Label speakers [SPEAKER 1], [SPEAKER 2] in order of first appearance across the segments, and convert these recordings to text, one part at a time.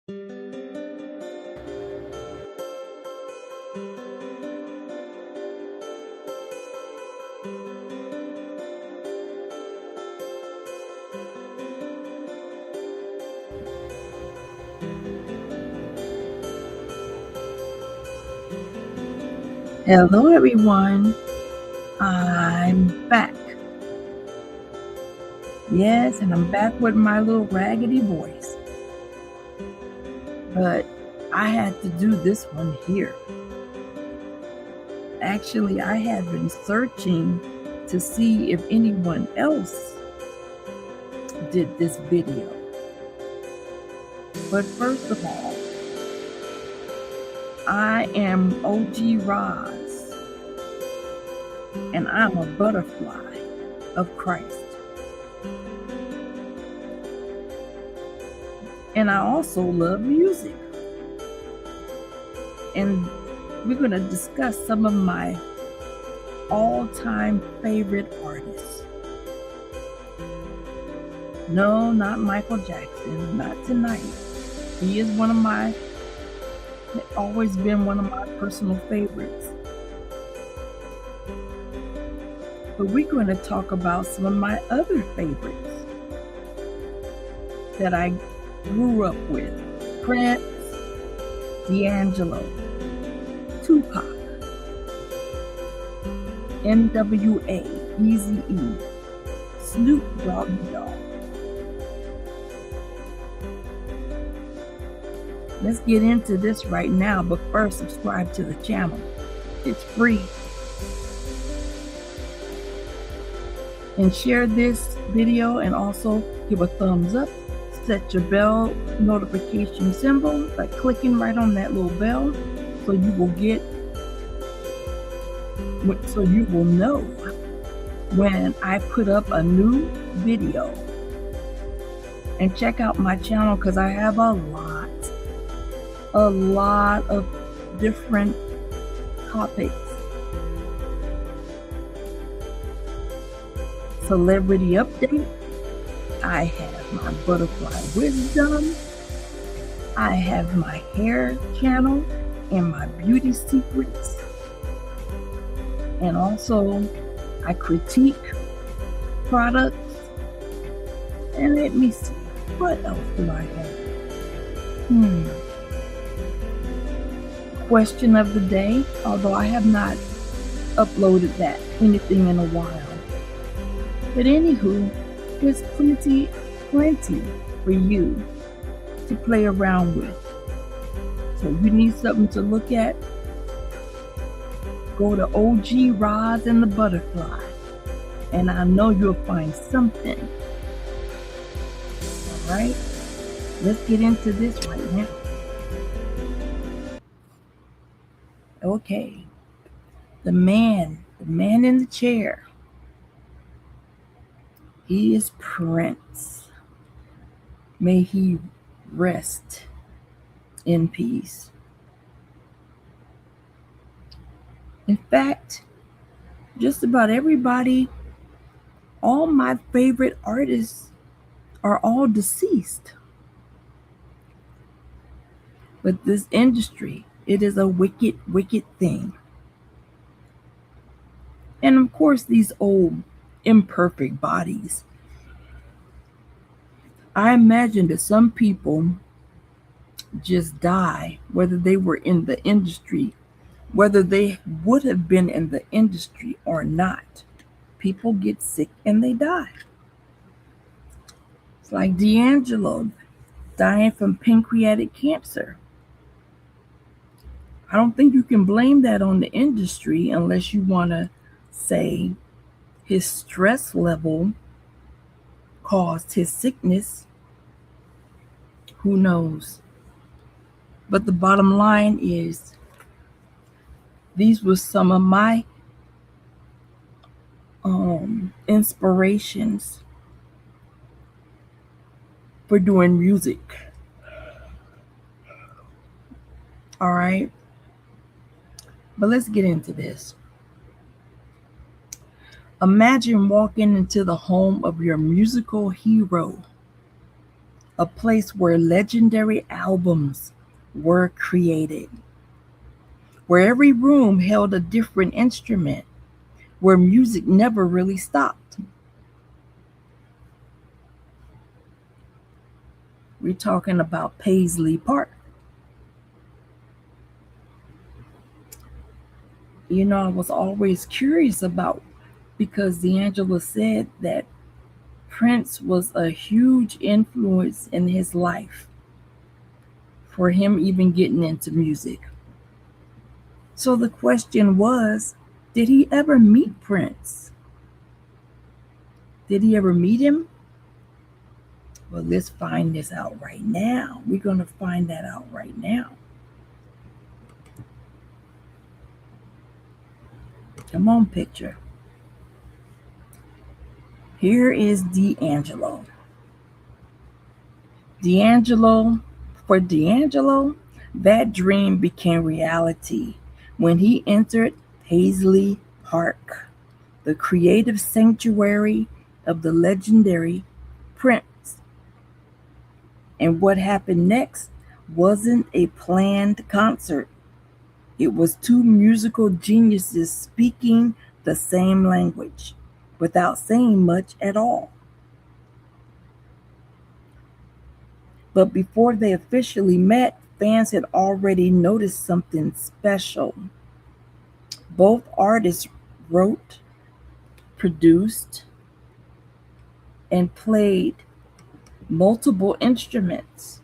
[SPEAKER 1] Hello, everyone. I'm back. Yes, and I'm back with my little raggedy voice. But I had to do this one here. Actually, I had been searching to see if anyone else did this video. But first of all, I am OG Roz, and I'm a butterfly of Christ. And I also love music. And we're going to discuss some of my all-time favorite artists. No, not Michael Jackson, not tonight. He is always been one of my personal favorites. But we're going to talk about some of my other favorites that I grew up with. Prince, D'Angelo, Tupac, NWA, Eazy-E, Snoop Dogg and Dogg. Let's get into this right now, but first subscribe to the channel. It's free. And share this video and also give a thumbs up. Set your bell notification symbol by clicking right on that little bell so you will know when I put up a new video. And check out my channel because I have a lot of different topics. Celebrity update. I have my butterfly wisdom. I have my hair channel and my beauty secrets. And also I critique products. And let me see, what else do I have? Question of the day, although I have not uploaded anything in a while. But anywho, there's plenty for you to play around with. So if you need something to look at, go to OG Roz and the Butterfly, and I know you'll find something. All right, let's get into this right now. Okay, the man in the chair. He is Prince. May he rest in peace. In fact, just about everybody, all my favorite artists are all deceased. But this industry, it is a wicked, wicked thing. And of course, these old, imperfect bodies. I imagine that some people just die, whether they were in the industry, whether they would have been in the industry or not. People get sick and they die. It's like D'Angelo dying from pancreatic cancer. I don't think you can blame that on the industry unless you want to say his stress level caused his sickness. Who knows? But the bottom line is, these were some of my inspirations for doing music. All right. But let's get into this. Imagine walking into the home of your musical hero a place where legendary albums were created, where every room held a different instrument, where music never really stopped. We're talking about Paisley Park. I was always curious about, because D'Angelo said that Prince was a huge influence in his life for him even getting into music. So the question was, did he ever meet Prince? Did he ever meet him? Well, let's find this out right now. We're going to find that out right now. Come on, picture. Here is D'Angelo. For D'Angelo, that dream became reality when he entered Paisley Park, the creative sanctuary of the legendary Prince. And what happened next wasn't a planned concert. It was two musical geniuses speaking the same language without saying much at all. But before they officially met, fans had already noticed something special. Both artists wrote, produced, and played multiple instruments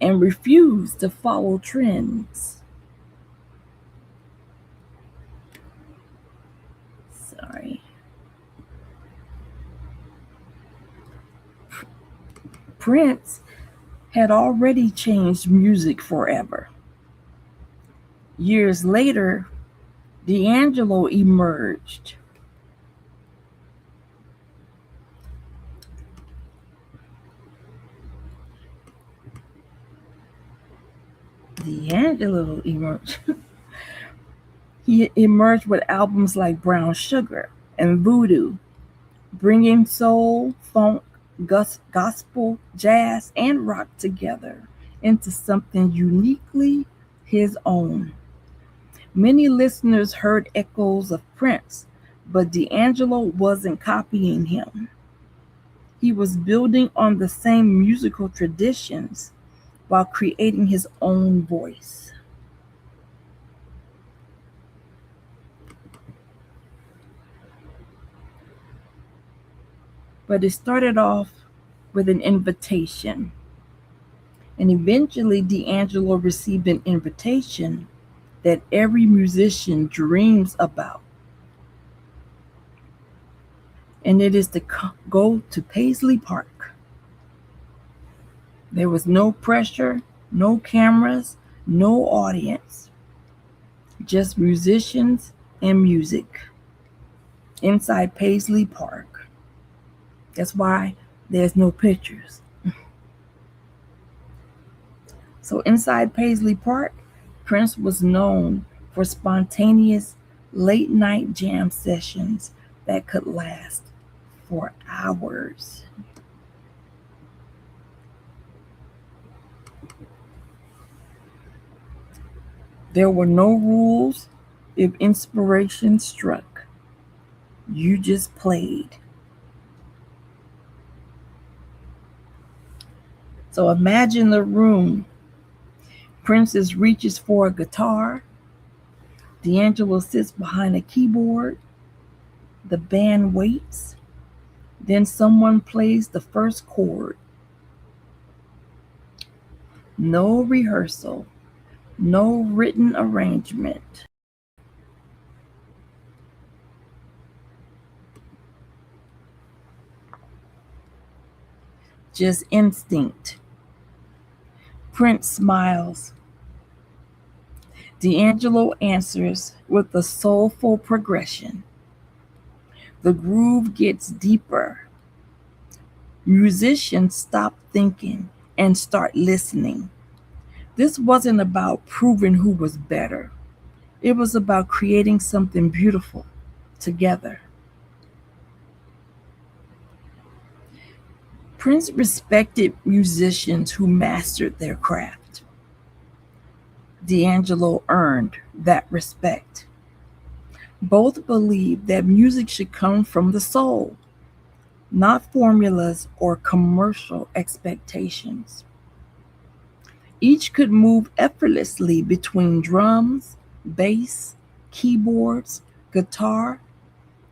[SPEAKER 1] and refused to follow trends. Sorry. Prince had already changed music forever. Years later, D'Angelo emerged. D'Angelo emerged. He emerged with albums like Brown Sugar and Voodoo, bringing soul, funk, gospel, jazz, and rock together into something uniquely his own. Many listeners heard echoes of Prince, but D'Angelo wasn't copying him. He was building on the same musical traditions while creating his own voice. But it started off with an invitation. And eventually, D'Angelo received an invitation that every musician dreams about. And it is to go to Paisley Park. There was no pressure, no cameras, no audience, just musicians and music inside Paisley Park. That's why there's no pictures. So inside Paisley Park, Prince was known for spontaneous late night jam sessions that could last for hours. There were no rules. If inspiration struck, you just played. So imagine the room. Prince reaches for a guitar. D'Angelo sits behind a keyboard. The band waits. Then someone plays the first chord. No rehearsal, no written arrangement. Just instinct. Prince smiles. D'Angelo answers with a soulful progression. The groove gets deeper. Musicians stop thinking and start listening. This wasn't about proving who was better. It was about creating something beautiful together. Prince respected musicians who mastered their craft. D'Angelo earned that respect. Both believed that music should come from the soul, not formulas or commercial expectations. Each could move effortlessly between drums, bass, keyboards, guitar,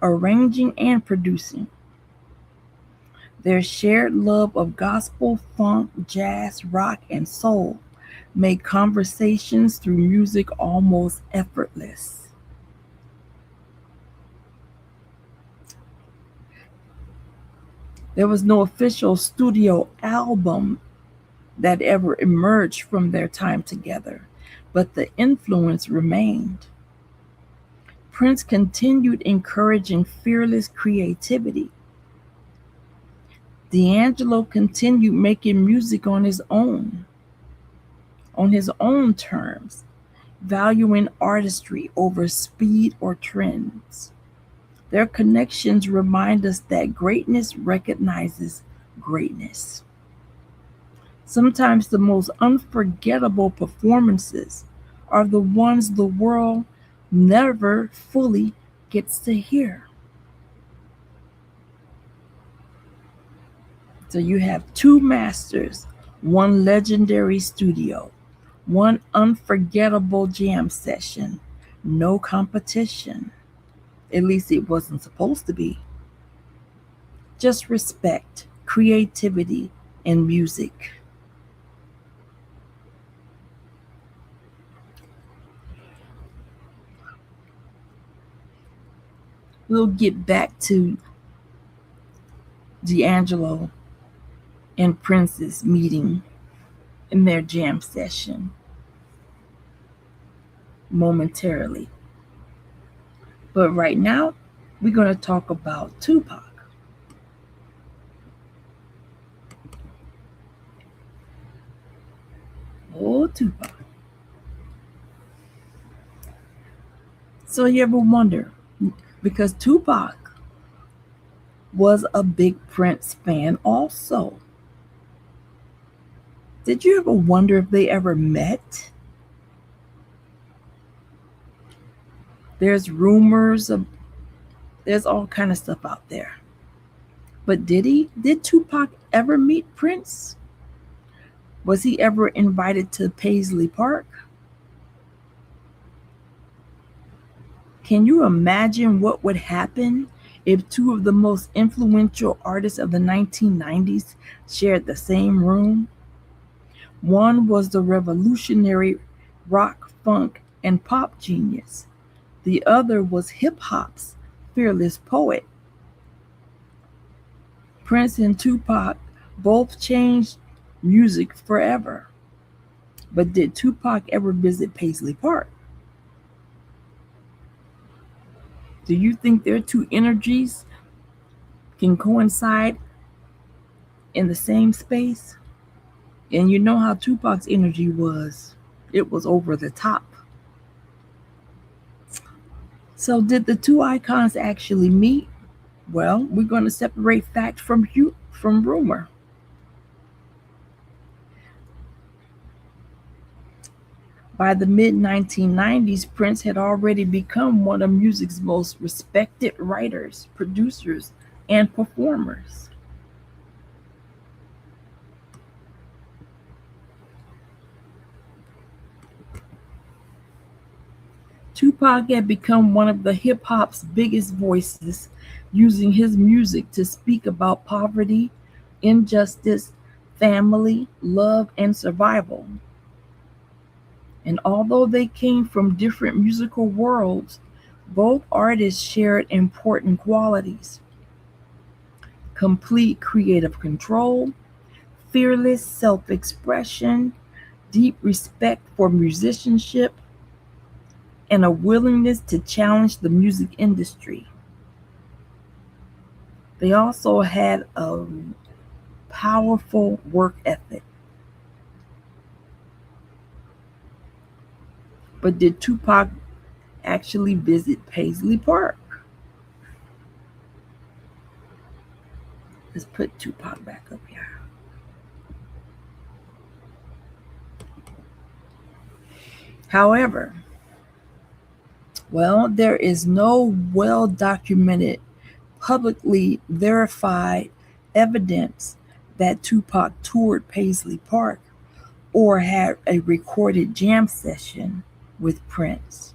[SPEAKER 1] arranging and producing. Their shared love of gospel, funk, jazz, rock, and soul made conversations through music almost effortless. There was no official studio album that ever emerged from their time together, but the influence remained. Prince continued encouraging fearless creativity. D'Angelo continued making music on his own terms, valuing artistry over speed or trends. Their connections remind us that greatness recognizes greatness. Sometimes the most unforgettable performances are the ones the world never fully gets to hear. So you have two masters, one legendary studio, one unforgettable jam session, no competition. At least it wasn't supposed to be. Just respect, creativity, and music. We'll get back to D'Angelo and Prince's meeting in their jam session momentarily. But right now, we're going to talk about Tupac. Oh, Tupac. So you ever wonder, because Tupac was a big Prince fan also. Did you ever wonder if they ever met? There's rumors of there's all kind of stuff out there. But did he? Did Tupac ever meet Prince? Was he ever invited to Paisley Park? Can you imagine what would happen if two of the most influential artists of the 1990s shared the same room? One was the revolutionary rock, funk, and pop genius. The other was hip hop's fearless poet. Prince and Tupac both changed music forever. But did Tupac ever visit Paisley Park? Do you think their two energies can coincide in the same space? And you know how Tupac's energy was. It was over the top. So did the two icons actually meet? Well, we're going to separate fact from rumor. By the mid 1990s, Prince had already become one of music's most respected writers, producers, and performers. Tupac had become one of the hip hop's biggest voices, using his music to speak about poverty, injustice, family, love, and survival. And although they came from different musical worlds, both artists shared important qualities: complete creative control, fearless self expression, deep respect for musicianship, and a willingness to challenge the music industry. They also had a powerful work ethic. But did Tupac actually visit Paisley Park? Let's put Tupac back up here. However, there is no well-documented, publicly verified evidence that Tupac toured Paisley Park or had a recorded jam session with Prince.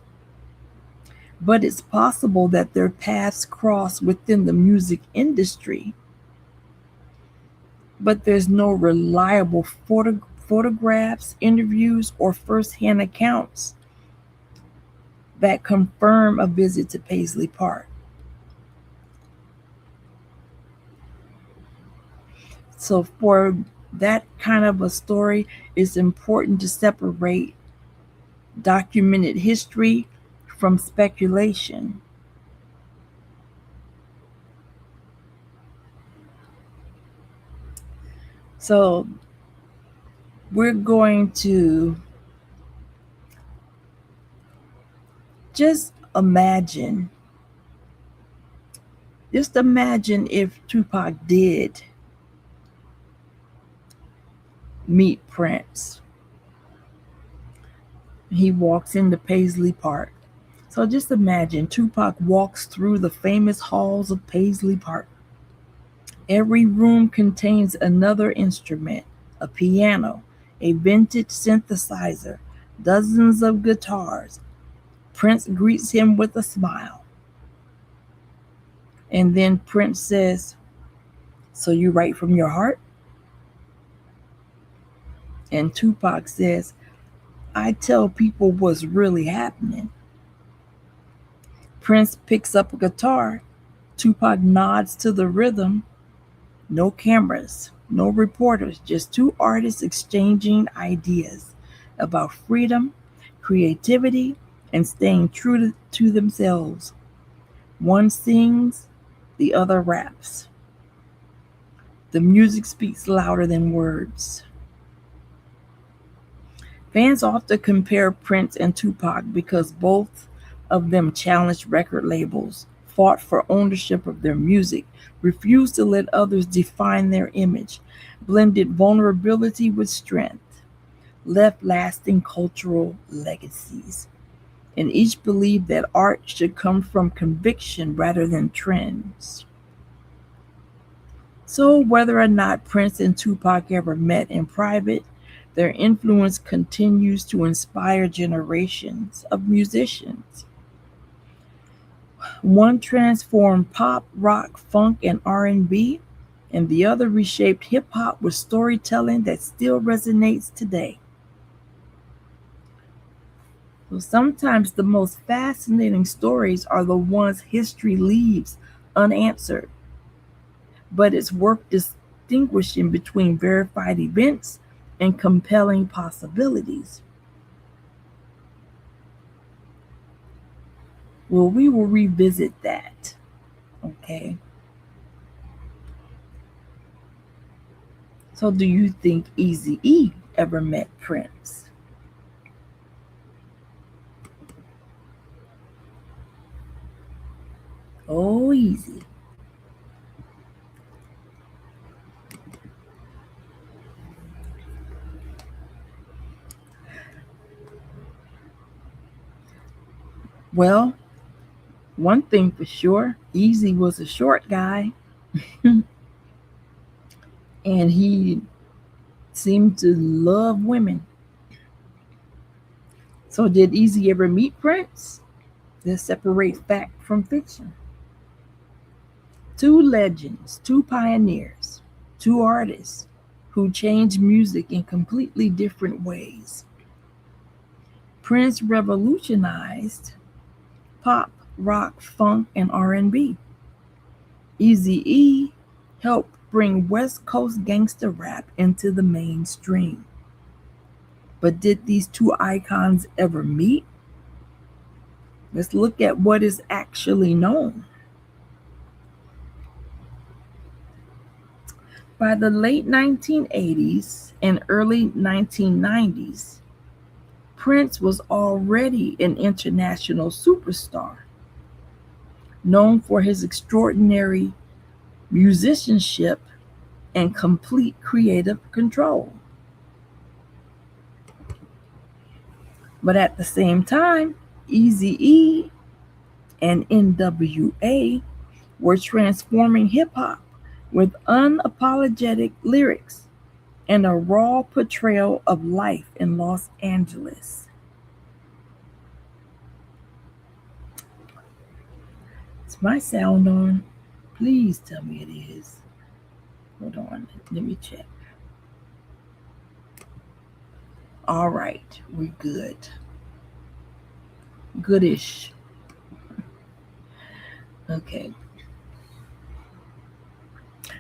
[SPEAKER 1] But it's possible that their paths crossed within the music industry. But there's no reliable photographs, interviews, or first-hand accounts that confirm a visit to Paisley Park. So for that kind of a story, it's important to separate documented history from speculation. So we're going to just imagine if Tupac did meet Prince. He walks into Paisley Park. So just imagine Tupac walks through the famous halls of Paisley Park. Every room contains another instrument, a piano, a vintage synthesizer, dozens of guitars. Prince greets him with a smile. And then Prince says, "So you write from your heart?" And Tupac says, "I tell people what's really happening." Prince picks up a guitar. Tupac nods to the rhythm. No cameras, no reporters, just two artists exchanging ideas about freedom, creativity, and staying true to themselves. One sings, the other raps. The music speaks louder than words. Fans often compare Prince and Tupac because both of them challenged record labels, fought for ownership of their music, refused to let others define their image, blended vulnerability with strength, left lasting cultural legacies, and each believed that art should come from conviction rather than trends. So, whether or not Prince and Tupac ever met in private, their influence continues to inspire generations of musicians. One transformed pop, rock, funk, and R&B, and the other reshaped hip-hop with storytelling that still resonates today. So sometimes the most fascinating stories are the ones history leaves unanswered, but it's worth distinguishing between verified events and compelling possibilities. Well, we will revisit that, okay? So do you think Eazy-E ever met Prince? Oh, easy. Well, one thing for sure, Eazy was a short guy, and he seemed to love women. So did Eazy ever meet Prince? Let's separate fact from fiction. Two legends, two pioneers, two artists who changed music in completely different ways. Prince revolutionized pop, rock, funk, and R&B. Eazy-E helped bring West Coast gangster rap into the mainstream. But did these two icons ever meet? Let's look at what is actually known. By the late 1980s and early 1990s, Prince was already an international superstar, known for his extraordinary musicianship, and complete creative control. But at the same time, Eazy-E and NWA were transforming hip hop with unapologetic lyrics and a raw portrayal of life in Los Angeles. Is my sound on? Please tell me it is. Hold on, let me check. All right, we're good. Goodish. Okay.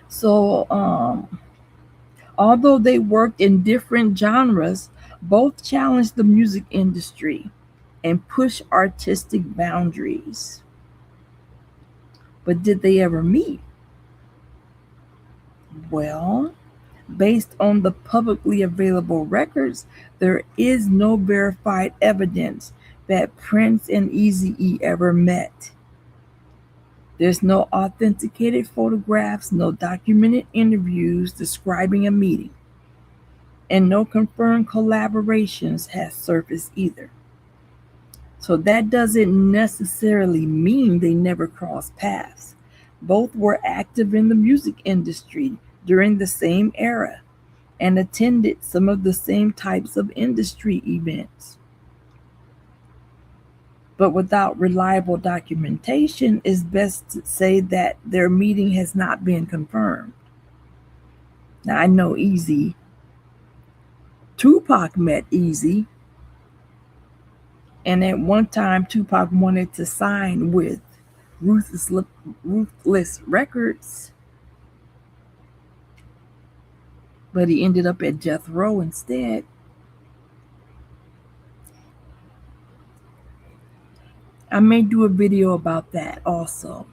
[SPEAKER 1] So, although they worked in different genres, both challenged the music industry and pushed artistic boundaries. But did they ever meet? Well, based on the publicly available records, there is no verified evidence that Prince and Eazy-E ever met. There's no authenticated photographs, no documented interviews describing a meeting, and no confirmed collaborations has surfaced either. So that doesn't necessarily mean they never crossed paths. Both were active in the music industry during the same era and attended some of the same types of industry events. But without reliable documentation, it's best to say that their meeting has not been confirmed. Now, I know Eazy. Tupac met Eazy, and at one time, Tupac wanted to sign with Ruthless Records, but he ended up at Death Row instead. I may do a video about that also,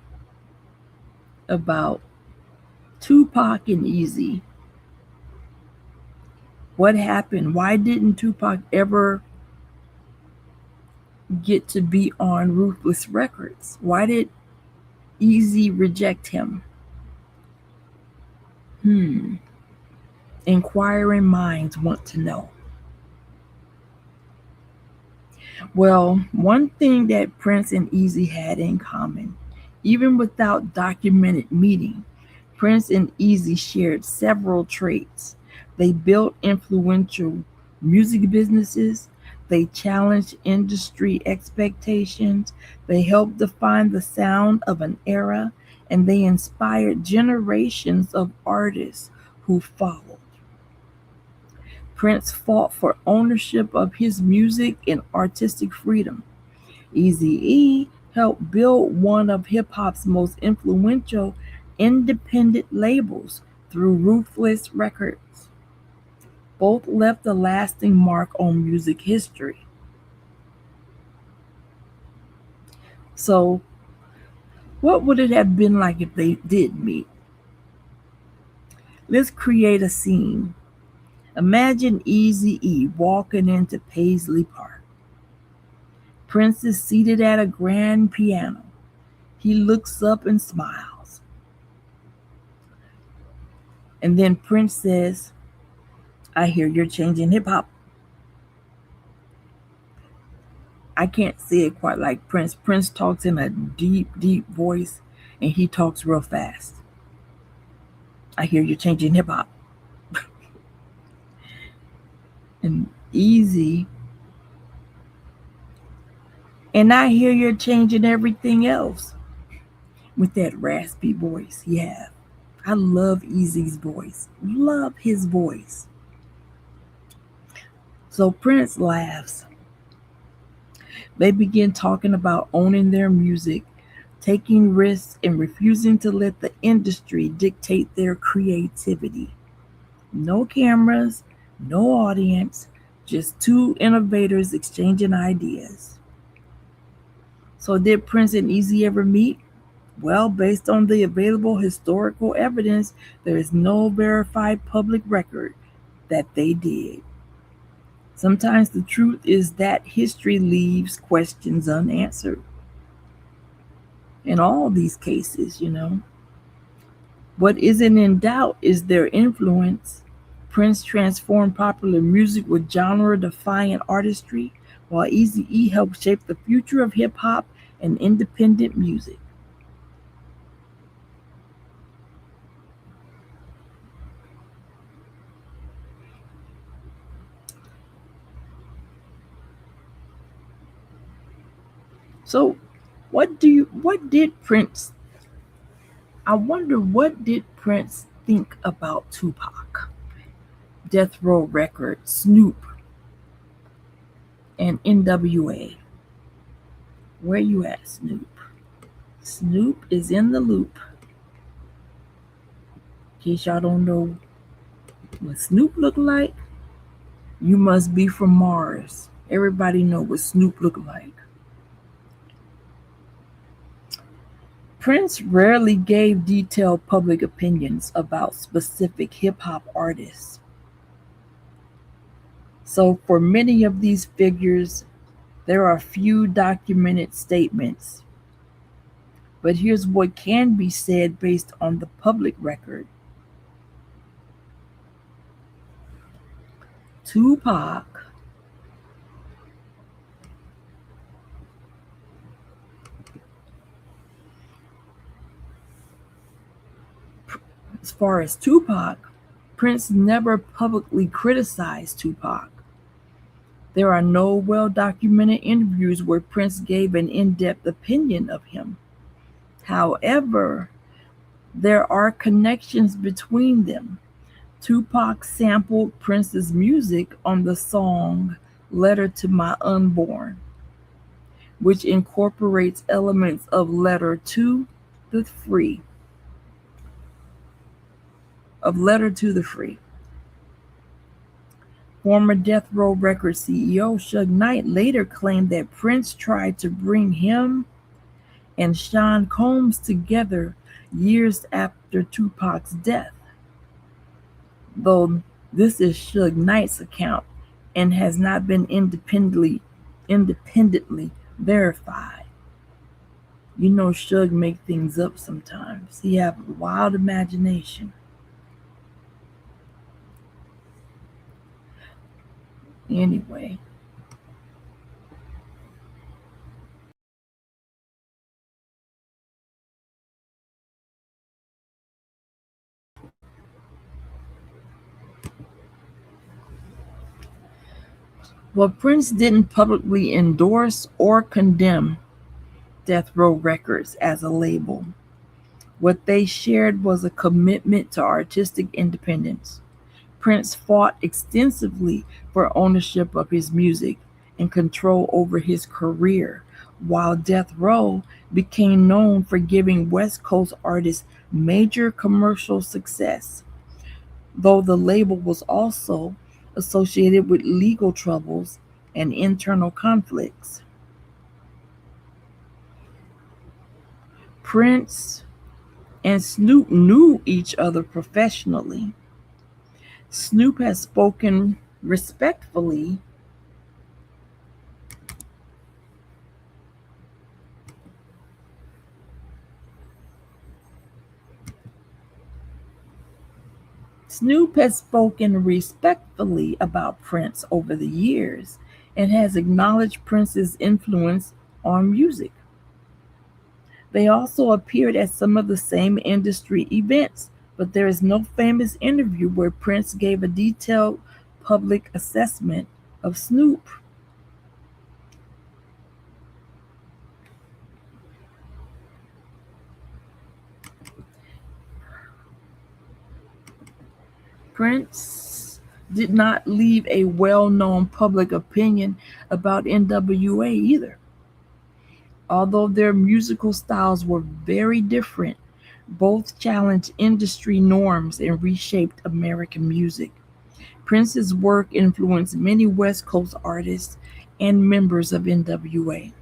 [SPEAKER 1] about Tupac and Eazy. What happened? Why didn't Tupac ever get to be on Ruthless Records? Why did Eazy reject him? Inquiring minds want to know. Well, one thing that Prince and Eazy had in common, even without documented meeting, Prince and Eazy shared several traits. They built influential music businesses, they challenged industry expectations, they helped define the sound of an era, and they inspired generations of artists who followed. Prince fought for ownership of his music and artistic freedom. Eazy-E helped build one of hip hop's most influential independent labels through Ruthless Records. Both left a lasting mark on music history. So, what would it have been like if they did meet? Let's create a scene. Imagine Eazy-E walking into Paisley Park. Prince is seated at a grand piano. He looks up and smiles. And then Prince says, I hear you're changing hip hop. I can't say it quite like Prince. Prince talks in a deep, deep voice, and he talks real fast. I hear you're changing hip hop. And Eazy, and I hear you're changing everything else, with that raspy voice. Yeah, I love Eazy's voice. Love his voice. So Prince laughs. They begin talking about owning their music, taking risks, and refusing to let the industry dictate their creativity. No cameras, no audience, just two innovators exchanging ideas. So did Prince and Eazy ever meet? Well, based on the available historical evidence, there is no verified public record that they did. Sometimes the truth is that history leaves questions unanswered. In all these cases, What isn't in doubt is their influence. Prince transformed popular music with genre defying artistry, while Eazy-E helped shape the future of hip hop and independent music. So, what did Prince I wonder what did Prince think about Tupac, Death Row Records, Snoop, and NWA? Where you at, Snoop? Snoop is in the loop. In case y'all don't know what Snoop look like, you must be from Mars. Everybody know what Snoop look like. Prince rarely gave detailed public opinions about specific hip hop artists. So for many of these figures, there are few documented statements. But here's what can be said based on the public record. Tupac, as far as Tupac, Prince never publicly criticized Tupac. There are no well documented interviews where Prince gave an in depth opinion of him. However, there are connections between them. Tupac sampled Prince's music on the song Letter to My Unborn, which incorporates elements of Letter to the Free. Of Letter to the Free. Former Death Row Records CEO Suge Knight later claimed that Prince tried to bring him and Sean Combs together years after Tupac's death, though this is Suge Knight's account and has not been independently verified. You know Suge make things up sometimes. He have a wild imagination. Anyway, well, Prince didn't publicly endorse or condemn Death Row Records as a label. What they shared was a commitment to artistic independence. Prince fought extensively for ownership of his music and control over his career, while Death Row became known for giving West Coast artists major commercial success, though the label was also associated with legal troubles and internal conflicts. Prince and Snoop knew each other professionally. Snoop has spoken respectfully. Snoop has spoken respectfully about Prince over the years and has acknowledged Prince's influence on music. They also appeared at some of the same industry events, but there is no famous interview where Prince gave a detailed public assessment of Snoop. Prince did not leave a well known public opinion about NWA either. Although their musical styles were very different, both challenged industry norms and reshaped American music. Prince's work influenced many West Coast artists and members of NWA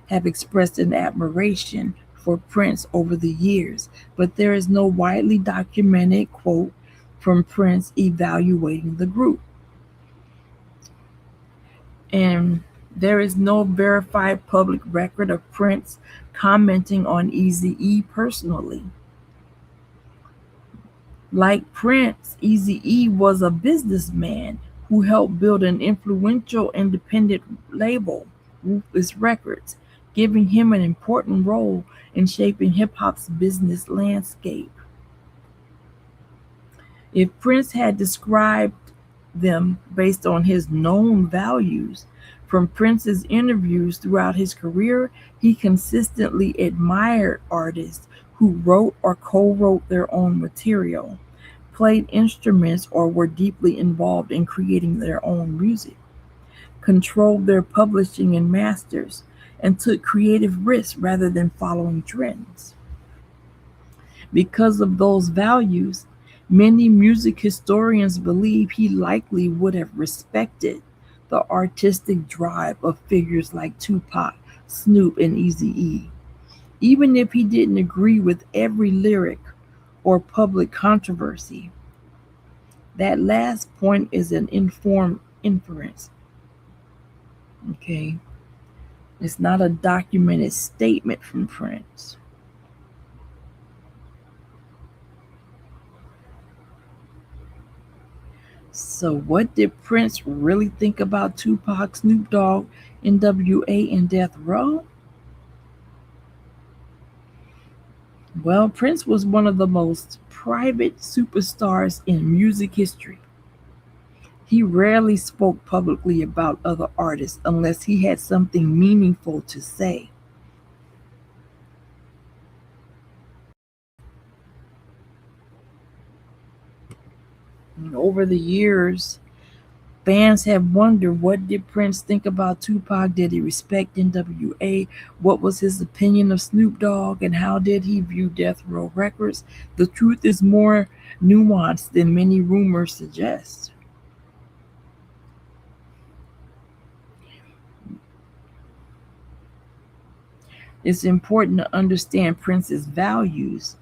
[SPEAKER 1] have expressed an admiration for Prince over the years, but there is no widely documented quote from Prince evaluating the group. And there is no verified public record of Prince commenting on Eazy-E personally. Like Prince, Eazy-E was a businessman who helped build an influential independent label, Ruthless Records, giving him an important role in shaping hip hop's business landscape. If Prince had described them based on his known values, from Prince's interviews throughout his career, he consistently admired artists who wrote or co wrote their own material, played instruments, or were deeply involved in creating their own music, controlled their publishing and masters, and took creative risks rather than following trends. Because of those values, many music historians believe he likely would have respected the artistic drive of figures like Tupac, Snoop, and Eazy-E, even if he didn't agree with every lyric or public controversy. That last point is an informed inference. Okay, it's not a documented statement from Prince. So, what did Prince really think about Tupac, Snoop Dogg, NWA, and Death Row? Well, Prince was one of the most private superstars in music history. He rarely spoke publicly about other artists unless he had something meaningful to say. And over the years, fans have wondered, what did Prince think about Tupac? Did he respect NWA? What was his opinion of Snoop Dogg? And how did he view Death Row Records? The truth is more nuanced than many rumors suggest. It's important to understand Prince's values.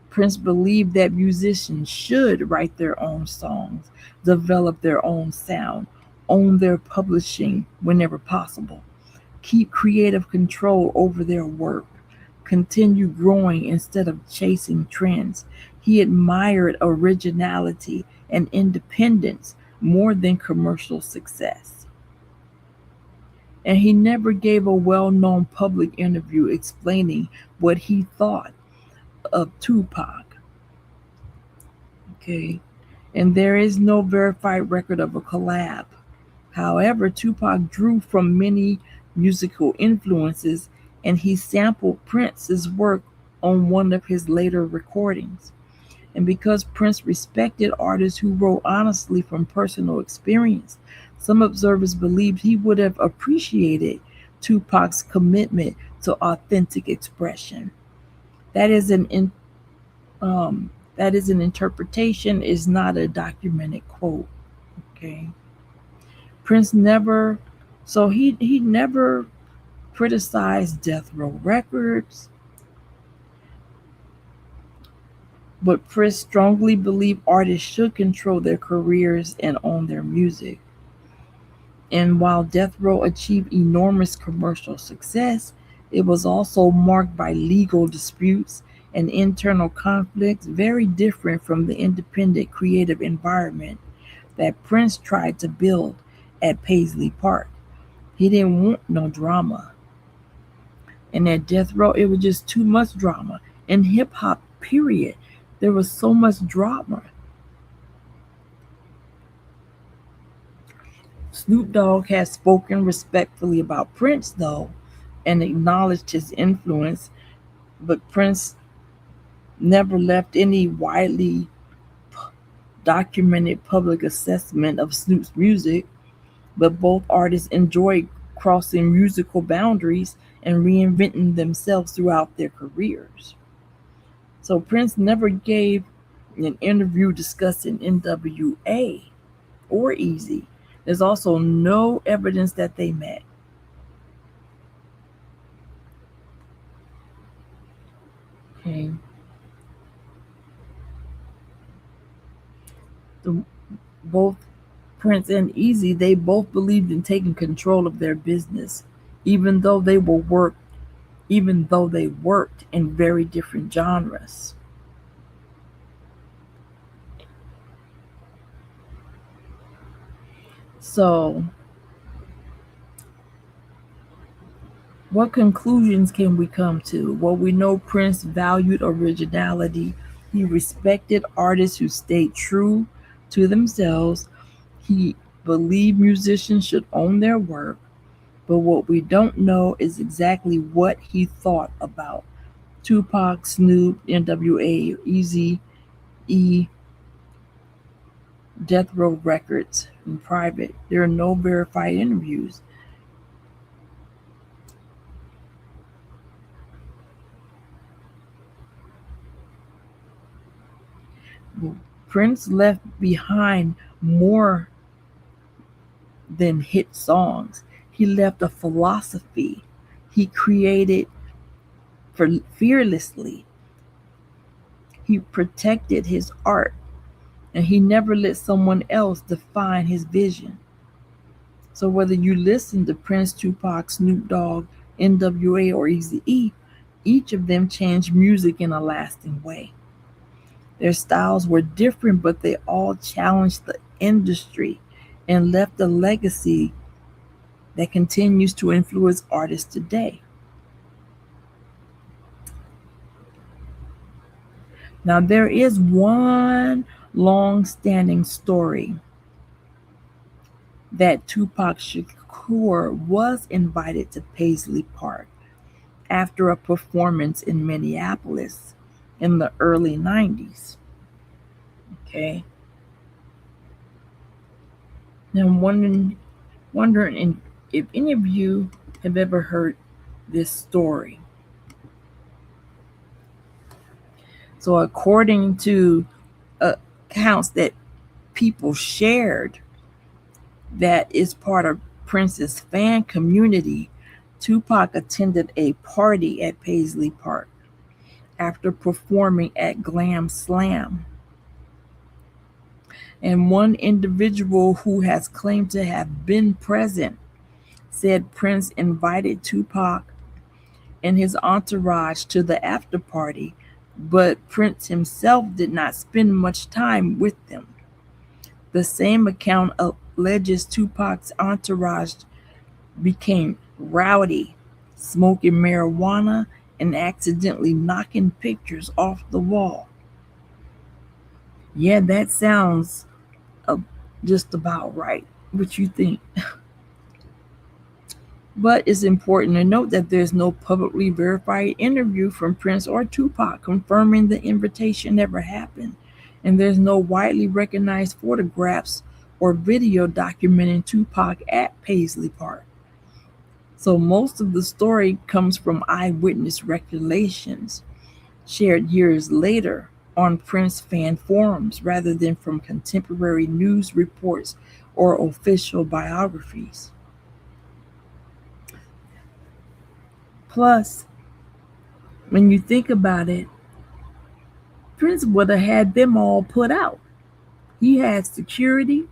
[SPEAKER 1] Prince believed that musicians should write their own songs, develop their own sound, own their publishing whenever possible, keep creative control over their work, continue growing instead of chasing trends. He admired originality and independence more than commercial success. And he never gave a well known public interview explaining what he thought of Tupac. Okay. And there is no verified record of a collab. However, Tupac drew from many musical influences and he sampled Prince's work on one of his later recordings. And because Prince respected artists who wrote honestly from personal experience, some observers believed he would have appreciated Tupac's commitment to authentic expression. That is an in, that is an interpretation, is not a documented quote. Okay, Prince never, so he never criticized Death Row Records, but Prince strongly believed artists should control their careers and own their music. And while Death Row achieved enormous commercial success, it was also marked by legal disputes and internal conflicts very different from the independent creative environment that Prince tried to build at Paisley Park. He didn't want no drama. And at Death Row, it was just too much drama. In hip hop, period, there was so much drama. Snoop Dogg has spoken respectfully about Prince, though, and acknowledged his influence, but Prince never left any widely documented public assessment of Snoop's music. But both artists enjoyed crossing musical boundaries and reinventing themselves throughout their careers. So Prince never gave an interview discussing NWA or Easy. There's also no evidence that they met. Okay. The, both Prince and Easy, they both believed in taking control of their business, even though they were work even though they worked in very different genres. So, what conclusions can we come to? Well, we know Prince valued originality. He respected artists who stayed true to themselves. He believed musicians should own their work. But what we don't know is exactly what he thought about Tupac, Snoop, NWA, Eazy-E, Death Row Records in private. There are no verified interviews. Prince left behind more than hit songs. He left a philosophy. He created fearlessly. He protected his art, and he never let someone else define his vision. So whether you listen to Prince, Tupac, Snoop Dogg, NWA, or Eazy-E, each of them changed music in a lasting way. Their styles were different, but they all challenged the industry and left a legacy that continues to influence artists today. Now, there is one long standing story that Tupac Shakur was invited to Paisley Park after a performance in Minneapolis in the early 90s. Okay. Now, I'm wondering if any of you have ever heard this story. So, according to accounts that people shared, that is part of Prince's fan community, Tupac attended a party at Paisley Park after performing at Glam Slam. And one individual who has claimed to have been present said Prince invited Tupac and his entourage to the after party, but Prince himself did not spend much time with them. The same account alleges Tupac's entourage became rowdy, smoking marijuana and accidentally knocking pictures off the wall. Yeah, that sounds just about right. What you think? But it's important to note that there's no publicly verified interview from Prince or Tupac confirming the invitation never happened. And there's no widely recognized photographs or video documenting Tupac at Paisley Park. So most of the story comes from eyewitness recollections shared years later on Prince fan forums rather than from contemporary news reports or official biographies. Plus, when you think about it, Prince would have had them all put out. He had security,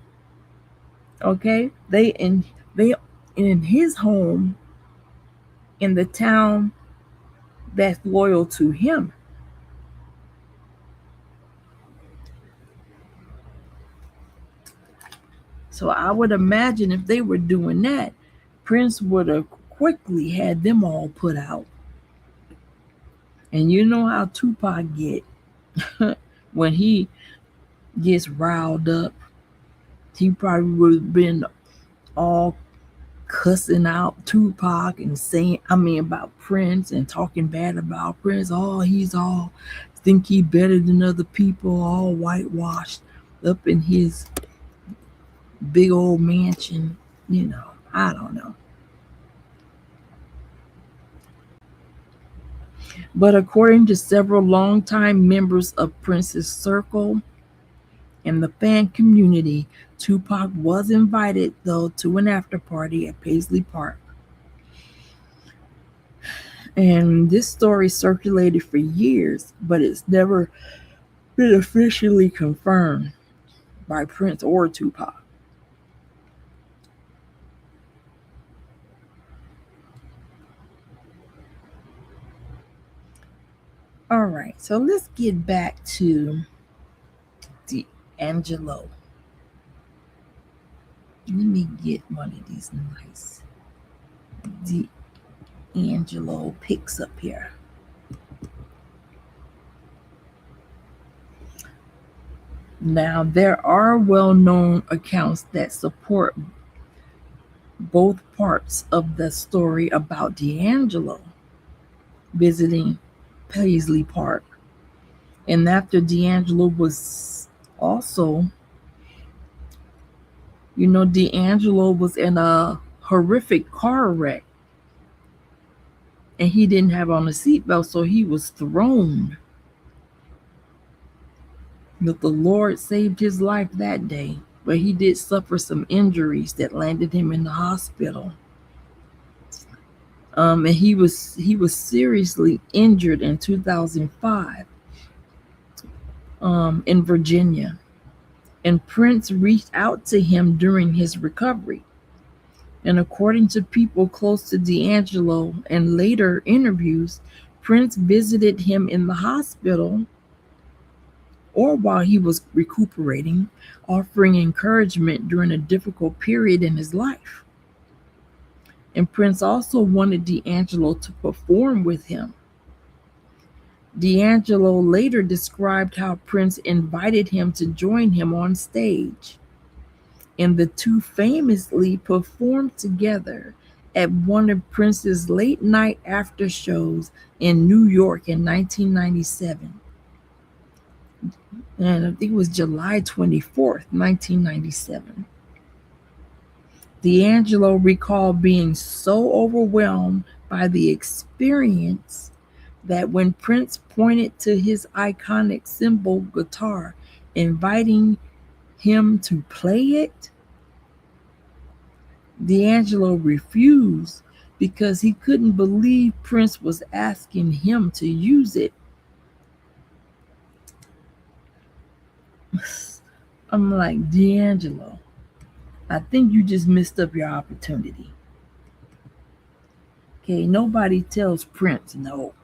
[SPEAKER 1] okay? They in his home in the town that's loyal to him. So I would imagine if they were doing that, Prince would have quickly had them all put out. And you know how Tupac get when he gets riled up. He probably would have been all cussing out Tupac and saying, about Prince and talking bad about Prince. Oh, he's all think he better than other people, all whitewashed up in his big old mansion. I don't know. But according to several longtime members of Prince's circle and the fan community, Tupac was invited, though, to an after party at Paisley Park. And this story circulated for years, but it's never been officially confirmed by Prince or Tupac. All right, so let's get back to D'Angelo. Let me get one of these nice D'Angelo pics up here. Now, there are well-known accounts that support both parts of the story about D'Angelo visiting Paisley Park. And after D'Angelo was also, D'Angelo was in a horrific car wreck. And he didn't have on a seatbelt, so he was thrown. But the Lord saved his life that day. But he did suffer some injuries that landed him in the hospital. And he was seriously injured in 2005 in Virginia. And Prince reached out to him during his recovery. And according to people close to D'Angelo and later interviews, Prince visited him in the hospital or while he was recuperating, offering encouragement during a difficult period in his life. And Prince also wanted D'Angelo to perform with him. D'Angelo later described how Prince invited him to join him on stage. And the two famously performed together at one of Prince's late night after shows in New York in 1997. And I think it was July 24th, 1997. D'Angelo recalled being so overwhelmed by the experience that when Prince pointed to his iconic cymbal guitar, inviting him to play it, D'Angelo refused because he couldn't believe Prince was asking him to use it. I'm like, D'Angelo, I think you just missed up your opportunity. Okay, nobody tells Prince no.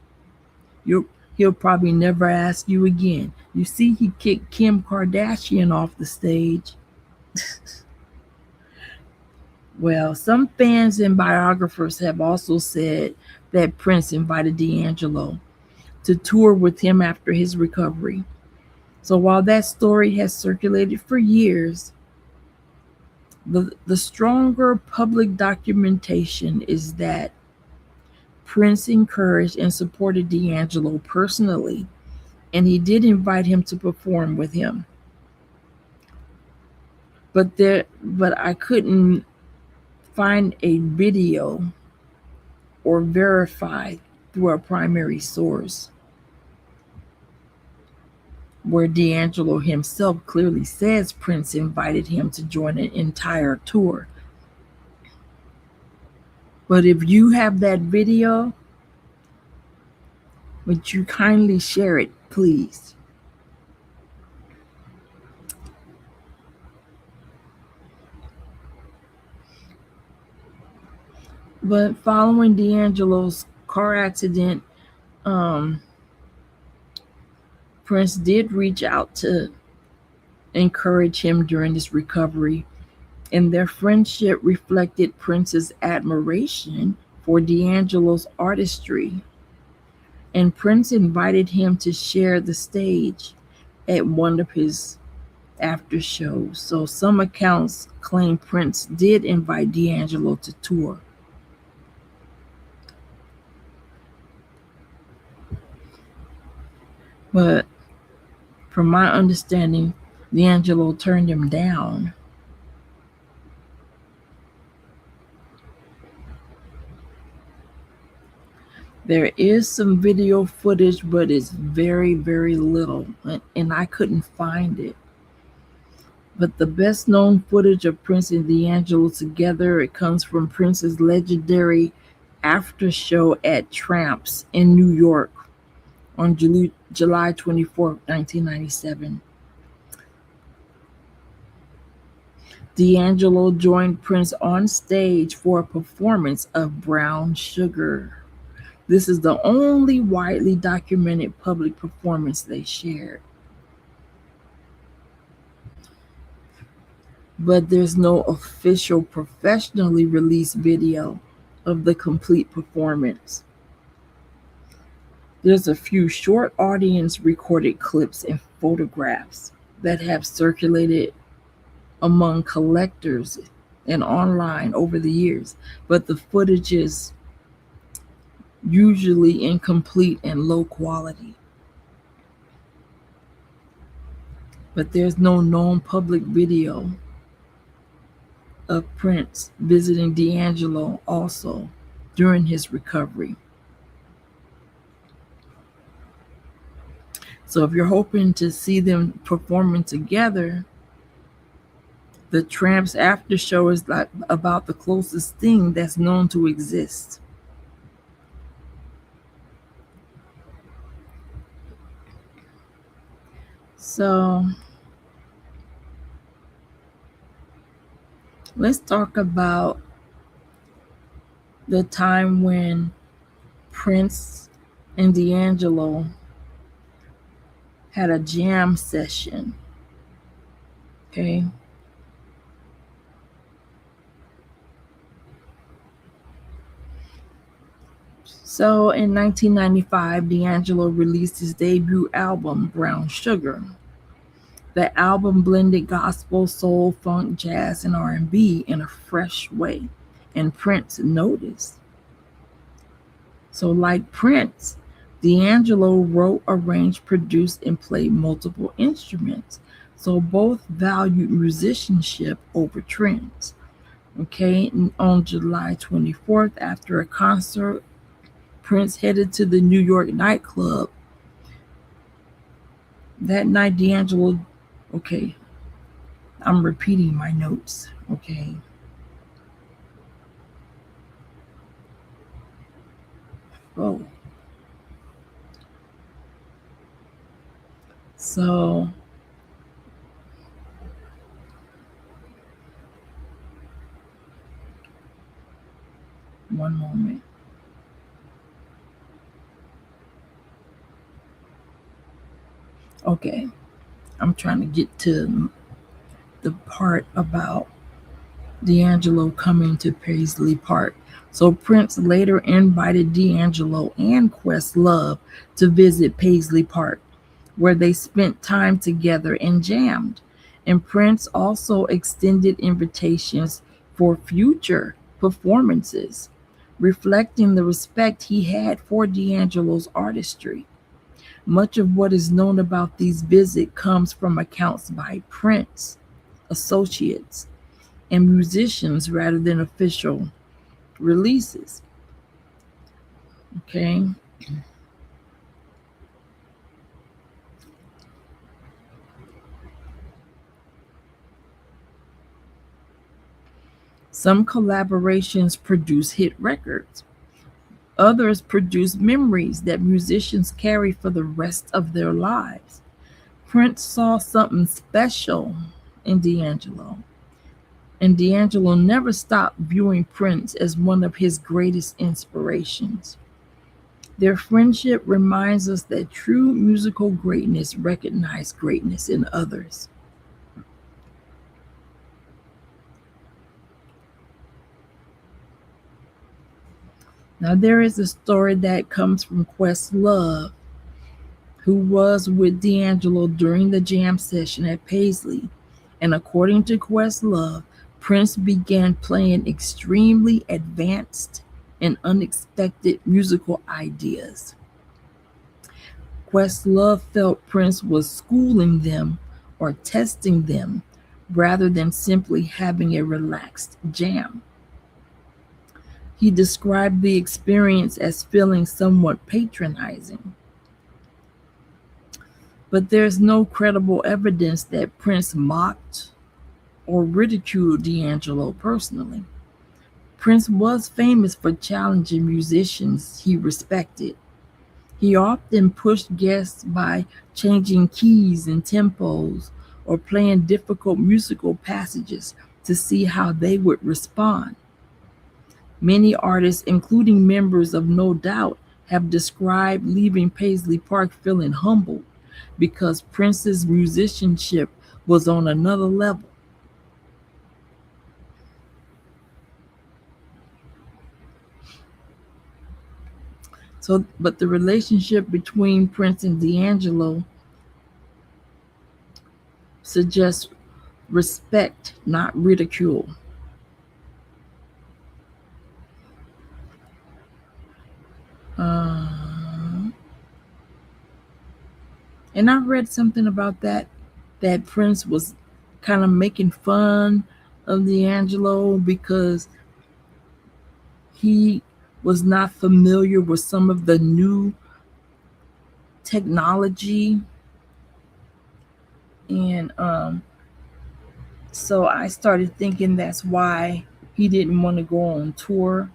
[SPEAKER 1] He'll probably never ask you again. You see, he kicked Kim Kardashian off the stage. Well, some fans and biographers have also said that Prince invited D'Angelo to tour with him after his recovery. So while that story has circulated for years, the stronger public documentation is that Prince encouraged and supported D'Angelo personally, and he did invite him to perform with him. But I couldn't find a video or verify through a primary source where D'Angelo himself clearly says Prince invited him to join an entire tour. But if you have that video, would you kindly share it, please? But following D'Angelo's car accident, Prince did reach out to encourage him during his recovery, and their friendship reflected Prince's admiration for D'Angelo's artistry. And Prince invited him to share the stage at one of his after shows. So some accounts claim Prince did invite D'Angelo to tour. But from my understanding, D'Angelo turned him down. There is some video footage, but it's very, very little, and I couldn't find it. But the best known footage of Prince and D'Angelo together, it comes from Prince's legendary after show at Tramps in New York on July 24, 1997. D'Angelo joined Prince on stage for a performance of Brown Sugar. This is the only widely documented public performance they shared. but there's no official professionally released video of the complete performance. There's a few short audience recorded clips and photographs that have circulated among collectors and online over the years, but the footage is usually incomplete and low quality. But there's no known public video of Prince visiting D'Angelo also during his recovery. So if you're hoping to see them performing together, the Tramps after show is like about the closest thing that's known to exist. So let's talk about the time when Prince and D'Angelo had a jam session. Okay. So in 1995, D'Angelo released his debut album, Brown Sugar. The album blended gospel, soul, funk, jazz, and R&B in a fresh way, and Prince noticed. So like Prince, D'Angelo wrote, arranged, produced, and played multiple instruments. So both valued musicianship over trends. Okay, and on July 24th, after a concert, Prince headed to the New York nightclub. That night, D'Angelo, okay, I'm repeating my notes, okay. Oh. So, one moment. Okay, I'm trying to get to the part about D'Angelo coming to Paisley Park. So Prince later invited D'Angelo and Questlove to visit Paisley Park, where they spent time together and jammed. And Prince also extended invitations for future performances, reflecting the respect he had for D'Angelo's artistry. Much of what is known about these visits comes from accounts by Prince associates and musicians rather than official releases. Okay. Some collaborations produce hit records. Others produce memories that musicians carry for the rest of their lives. Prince saw something special in D'Angelo, and D'Angelo never stopped viewing Prince as one of his greatest inspirations. Their friendship reminds us that true musical greatness recognizes greatness in others. Now, there is a story that comes from Questlove, who was with D'Angelo during the jam session at Paisley. And according to Questlove, Prince began playing extremely advanced and unexpected musical ideas. Questlove felt Prince was schooling them or testing them rather than simply having a relaxed jam. He described the experience as feeling somewhat patronizing. But there's no credible evidence that Prince mocked or ridiculed D'Angelo personally. Prince was famous for challenging musicians he respected. He often pushed guests by changing keys and tempos or playing difficult musical passages to see how they would respond. Many artists, including members of No Doubt, have described leaving Paisley Park feeling humbled because Prince's musicianship was on another level. But the relationship between Prince and D'Angelo suggests respect, not ridicule. And I read something about that Prince was kind of making fun of D'Angelo because he was not familiar with some of the new technology. And so I started thinking that's why he didn't want to go on tour.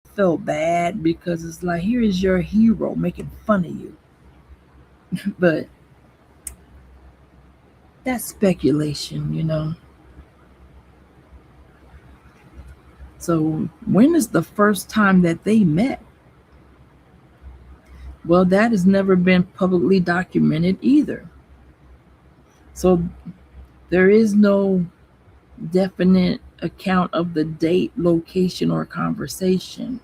[SPEAKER 1] I felt bad because it's like, here is your hero making fun of you. But that's speculation. So when is the first time that they met? Well, that has never been publicly documented either. So there is no definite account of the date, location, or conversation.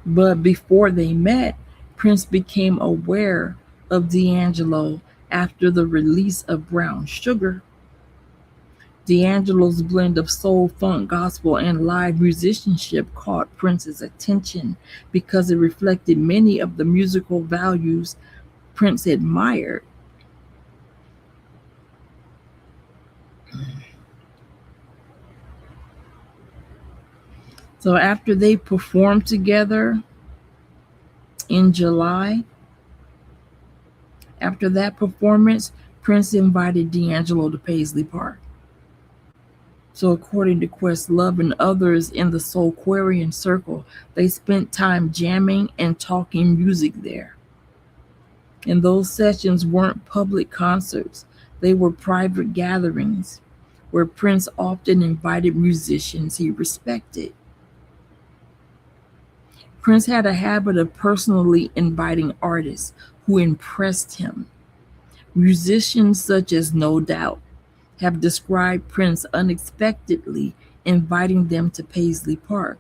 [SPEAKER 1] But before they met, Prince became aware of D'Angelo after the release of Brown Sugar. D'Angelo's blend of soul, funk, gospel, and live musicianship caught Prince's attention because it reflected many of the musical values Prince admired. So after they performed together in July, after that performance, Prince invited D'Angelo to Paisley Park. So according to Questlove and others in the Soulquarian circle, they spent time jamming and talking music there. And those sessions weren't public concerts. They were private gatherings where Prince often invited musicians he respected. Prince had a habit of personally inviting artists who impressed him. Musicians such as No Doubt have described Prince unexpectedly inviting them to Paisley Park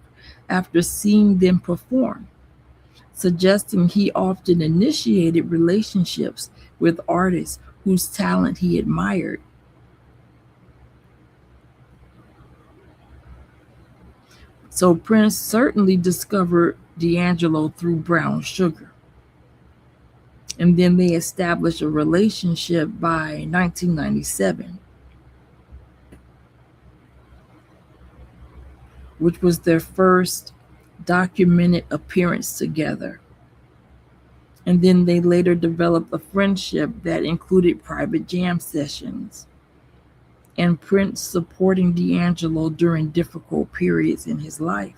[SPEAKER 1] after seeing them perform, suggesting he often initiated relationships with artists whose talent he admired. So Prince certainly discovered D'Angelo through Brown Sugar. And then they established a relationship by 1997, which was their first documented appearance together. And then they later developed a friendship that included private jam sessions and Prince supporting D'Angelo during difficult periods in his life.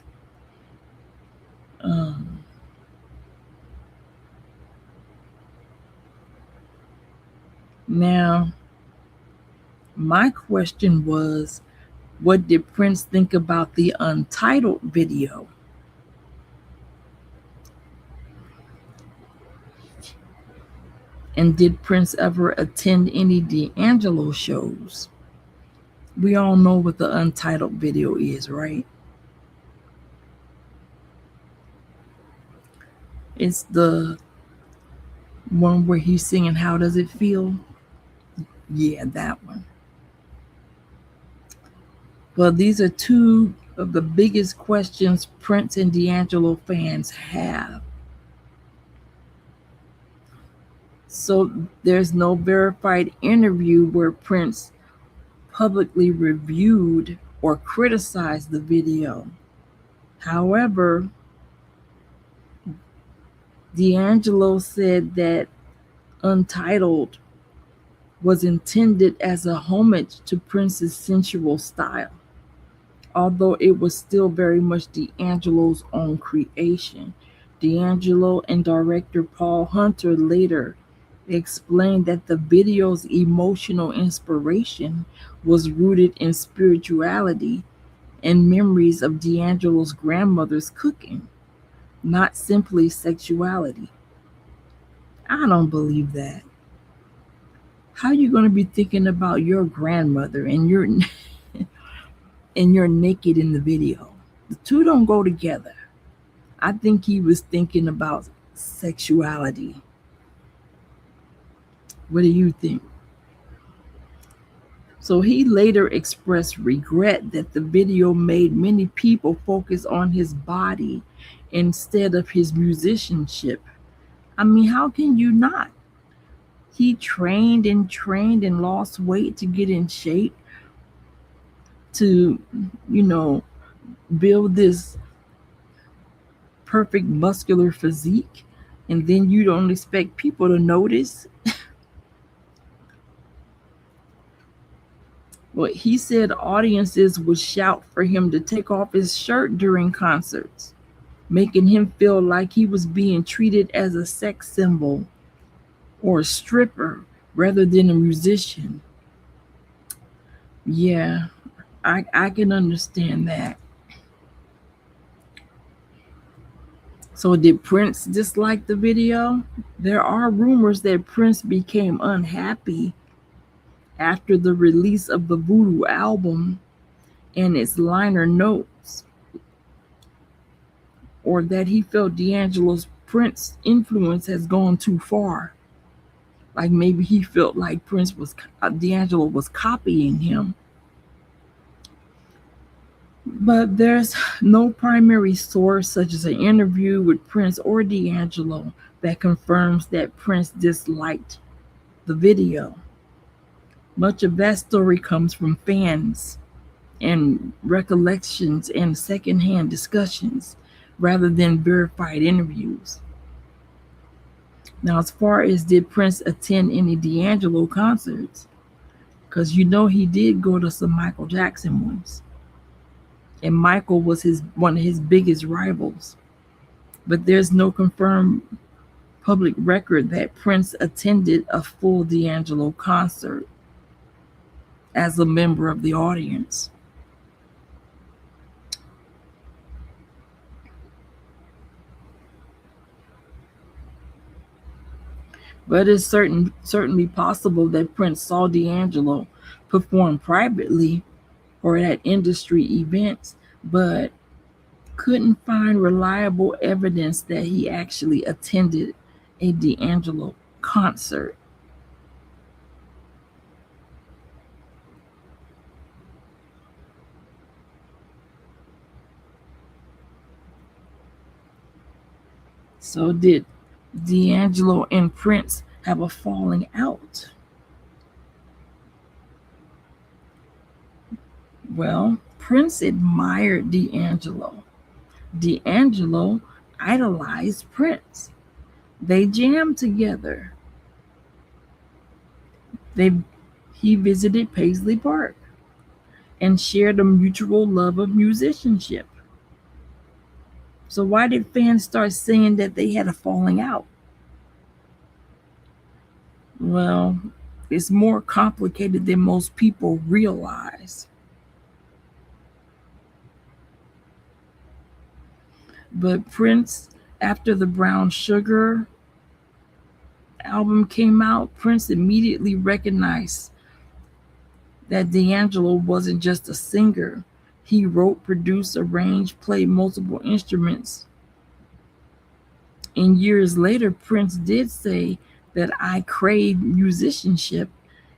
[SPEAKER 1] Now, my question was, what did Prince think about the Untitled video? And did Prince ever attend any D'Angelo shows? We all know what the Untitled video is, right? It's the one where he's singing How Does It Feel? Yeah, that one. Well, these are two of the biggest questions Prince and D'Angelo fans have. So there's no verified interview where Prince publicly reviewed or criticized the video. However, D'Angelo said that Untitled was intended as a homage to Prince's sensual style, although it was still very much D'Angelo's own creation. D'Angelo and director Paul Hunter later explained that the video's emotional inspiration was rooted in spirituality and memories of D'Angelo's grandmother's cooking, not simply sexuality. I don't believe that. How are you going to be thinking about your grandmother and you're and you're naked in the video? The two don't go together. I think he was thinking about sexuality. What do you think? So he later expressed regret that the video made many people focus on his body instead of his musicianship. I mean, how can you not? He trained and lost weight to get in shape to, you know, build this perfect muscular physique, and then you don't expect people to notice. Well, he said audiences would shout for him to take off his shirt during concerts, making him feel like he was being treated as a sex symbol or a stripper rather than a musician. Yeah, I can understand that. So, did Prince dislike the video? There are rumors that Prince became unhappy after the release of the Voodoo album and its liner notes, or that he felt D'Angelo's Prince influence has gone too far. Like maybe he felt like D'Angelo was copying him. But there's no primary source, such as an interview with Prince or D'Angelo, that confirms that Prince disliked the video. Much of that story comes from fans and recollections and secondhand discussions rather than verified interviews. Now, as far as did Prince attend any D'Angelo concerts, because you know he did go to some Michael Jackson ones, and Michael was one of his biggest rivals. But there's no confirmed public record that Prince attended a full D'Angelo concert as a member of the audience. But it's certainly possible that Prince saw D'Angelo perform privately or at industry events, but couldn't find reliable evidence that he actually attended a D'Angelo concert. So did D'Angelo and Prince have a falling out? Well, Prince admired D'Angelo. D'Angelo idolized Prince. They jammed together. He visited Paisley Park and shared a mutual love of musicianship. So why did fans start saying that they had a falling out? Well, it's more complicated than most people realize. But Prince, after the Brown Sugar album came out, Prince immediately recognized that D'Angelo wasn't just a singer. He wrote, produced, arranged, played multiple instruments. And years later, Prince did say that I crave musicianship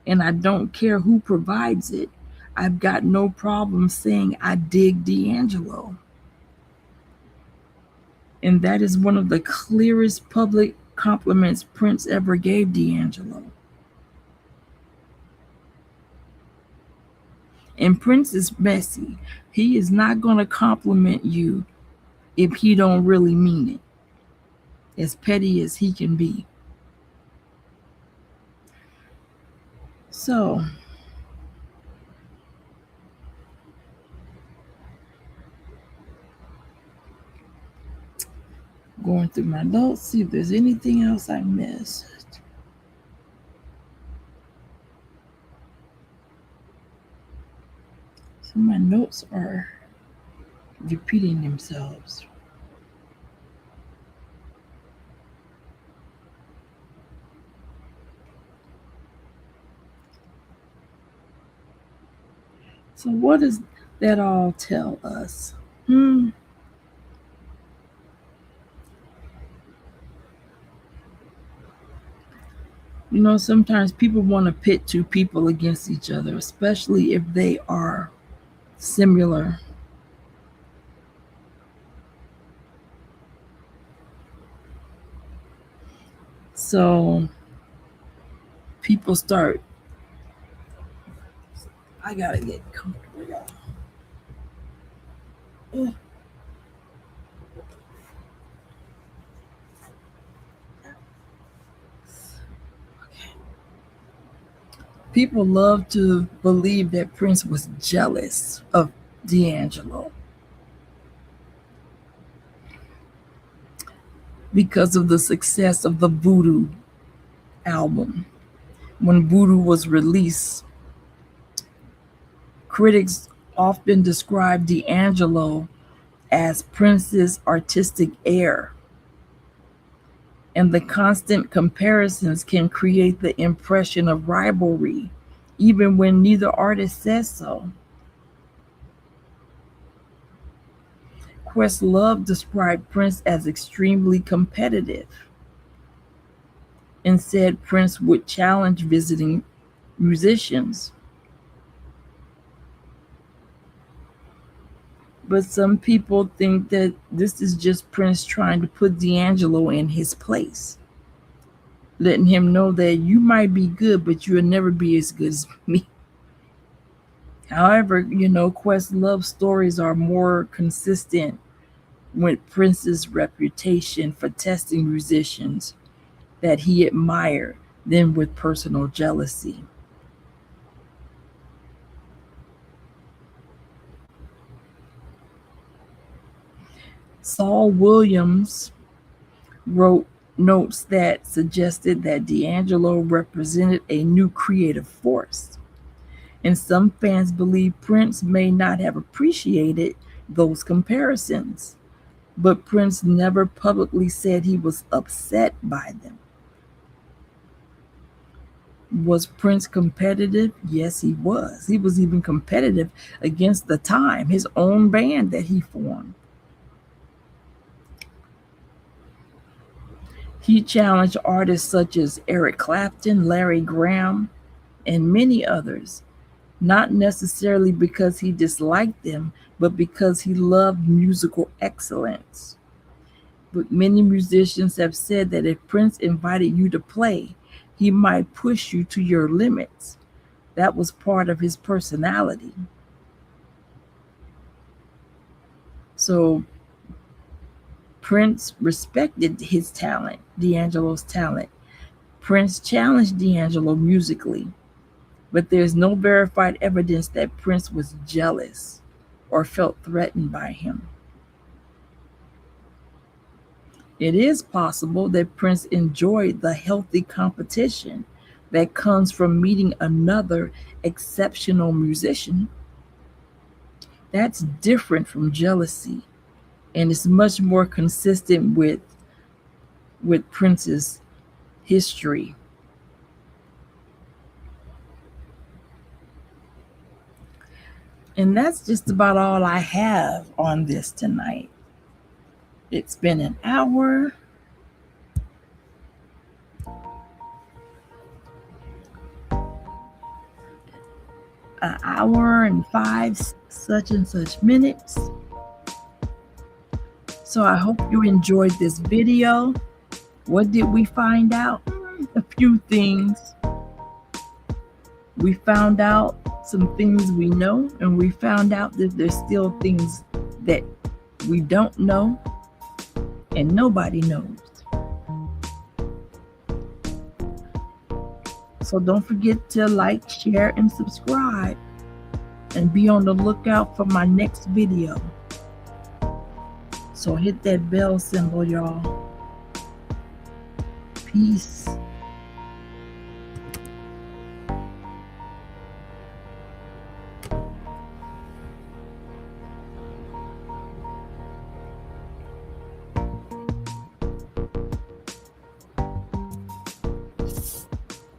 [SPEAKER 1] and I don't care who provides it. I've got no problem saying I dig D'Angelo. And that is one of the clearest public compliments Prince ever gave D'Angelo. And Prince is messy. He is not going to compliment you if he don't really mean it, as petty as he can be. So, going through my notes, see if there's anything else I missed. So my notes are repeating themselves. So what does that all tell us? Sometimes people want to pit two people against each other, especially if they are similar. So people start, I gotta get comfortable, y'all. Okay. People love to believe that Prince was jealous of D'Angelo because of the success of the Voodoo album. When Voodoo was released, critics often described D'Angelo as Prince's artistic heir, and the constant comparisons can create the impression of rivalry, even when neither artist says so. Questlove described Prince as extremely competitive and said Prince would challenge visiting musicians. But some people think that this is just Prince trying to put D'Angelo in his place, letting him know that you might be good, but you'll never be as good as me. However, Questlove's stories are more consistent with Prince's reputation for testing musicians that he admired than with personal jealousy. Saul Williams wrote notes that suggested that D'Angelo represented a new creative force, and some fans believe Prince may not have appreciated those comparisons, but Prince never publicly said he was upset by them. Was Prince competitive? Yes, he was. He was even competitive against The Time, his own band that he formed. He challenged artists such as Eric Clapton, Larry Graham, and many others, not necessarily because he disliked them, but because he loved musical excellence. But many musicians have said that if Prince invited you to play, he might push you to your limits. That was part of his personality. So Prince respected his talent, D'Angelo's talent. Prince challenged D'Angelo musically, but there's no verified evidence that Prince was jealous or felt threatened by him. It is possible that Prince enjoyed the healthy competition that comes from meeting another exceptional musician. That's different from jealousy, and it's much more consistent with Prince's history. And that's just about all I have on this tonight. It's been an hour. An hour and 5 such and such minutes. So I hope you enjoyed this video. What did we find out? A few things. We found out some things we know, and we found out that there's still things that we don't know and nobody knows. So don't forget to like, share, and subscribe, and be on the lookout for my next video. So hit that bell symbol, y'all. Peace.